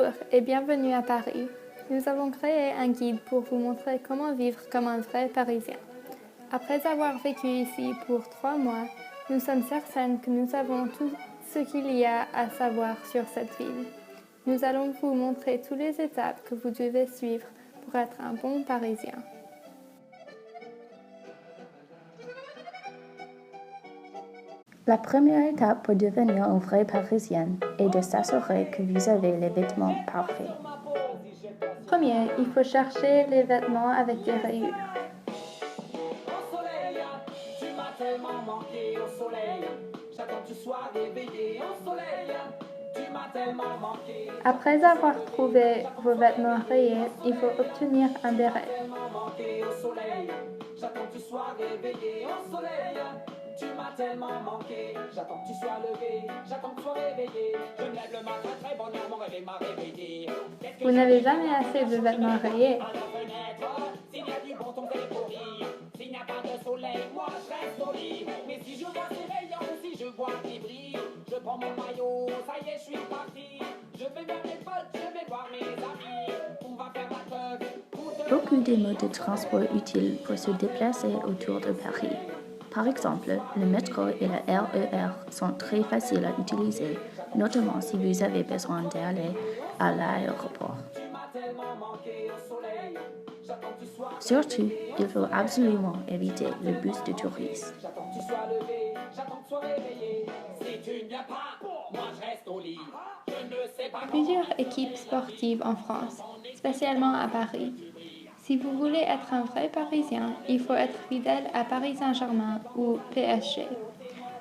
Bonjour et bienvenue à Paris. Nous avons créé un guide pour vous montrer comment vivre comme un vrai Parisien. Après avoir vécu ici pour 3 mois, nous sommes certaines que nous avons tout ce qu'il y a à savoir sur cette ville. Nous allons vous montrer toutes les étapes que vous devez suivre pour être un bon Parisien. La première étape pour devenir un vrai Parisien est de s'assurer que vous avez les vêtements parfaits. Premier, il faut chercher les vêtements avec des rayures. Après avoir trouvé vos vêtements rayés, il faut obtenir un béret. Tu m'as tellement manqué, j'attends que tu sois levé, j'attends que tu sois réveillé. Je me lève le matin très bonne heure, mon réveil m'a réveillé. Vous n'avez jamais assez de vêtements rayés. S'il y a du bon temps, c'est pour rire. S'il n'y a pas de soleil, moi je reste au lit. Mais si je vois ces rayons, si je vois qu'ils brillent, je prends mon maillot, ça y est, je suis parti. Je vais vers mes potes, je vais voir mes amis. On va faire la teuf. Beaucoup de modes de transport utiles pour se déplacer autour de Paris. Par exemple, le métro et le RER sont très faciles à utiliser, notamment si vous avez besoin d'aller à l'aéroport. Surtout, il faut absolument éviter le bus de touristes. Plusieurs équipes sportives en France, spécialement à Paris. Si vous voulez être un vrai Parisien, il faut être fidèle à Paris Saint-Germain ou PSG.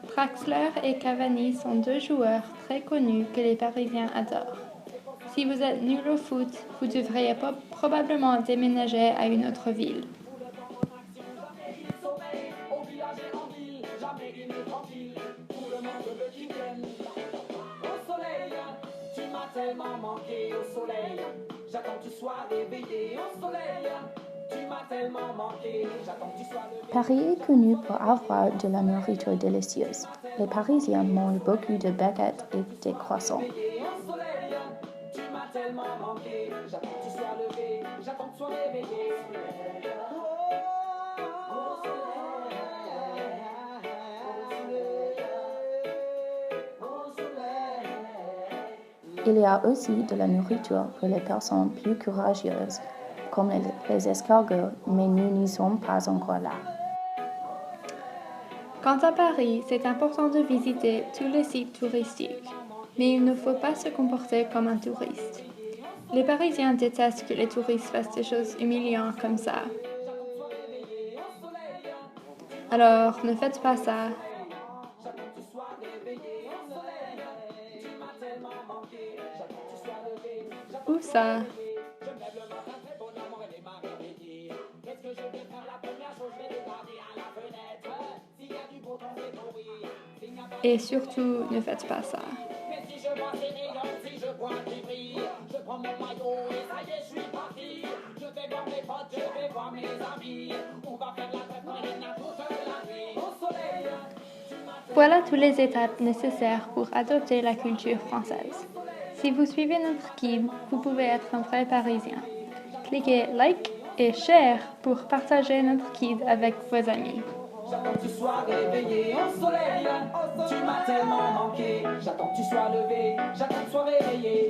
Draxler et Cavani sont 2 joueurs très connus que les Parisiens adorent. Si vous êtes nul au foot, vous devriez probablement déménager à une autre ville. Tellement manqué au soleil, j'attends que tu sois réveillé au soleil. Tu m'as tellement manqué, j'attends que tu sois réveillé. Paris est connu pour avoir de la nourriture délicieuse. Les Parisiens mangent beaucoup de baguettes et des croissants. Tu m'as tellement manqué, j'attends que tu sois levé, j'attends que tu sois réveillé. Il y a aussi de la nourriture pour les personnes plus courageuses, comme les escargots, mais nous n'y sommes pas encore là. Quant à Paris, c'est important de visiter tous les sites touristiques, mais il ne faut pas se comporter comme un touriste. Les Parisiens détestent que les touristes fassent des choses humiliantes comme ça. Alors, ne faites pas ça. Où ça? Et surtout, ne faites pas ça. Je prends mon maillot et ça y est, je suis parti. Je vais voir mes potes, je vais voir mes amis. On va faire la fête marine toute la nuit au soleil. Voilà toutes les étapes nécessaires pour adopter la culture française. Si vous suivez notre guide, vous pouvez être un vrai Parisien. Cliquez like et share pour partager notre guide avec vos amis. J'attends que tu sois réveillé au soleil. Tu m'as tellement manqué. J'attends que tu sois levé. J'attends que tu sois réveillé.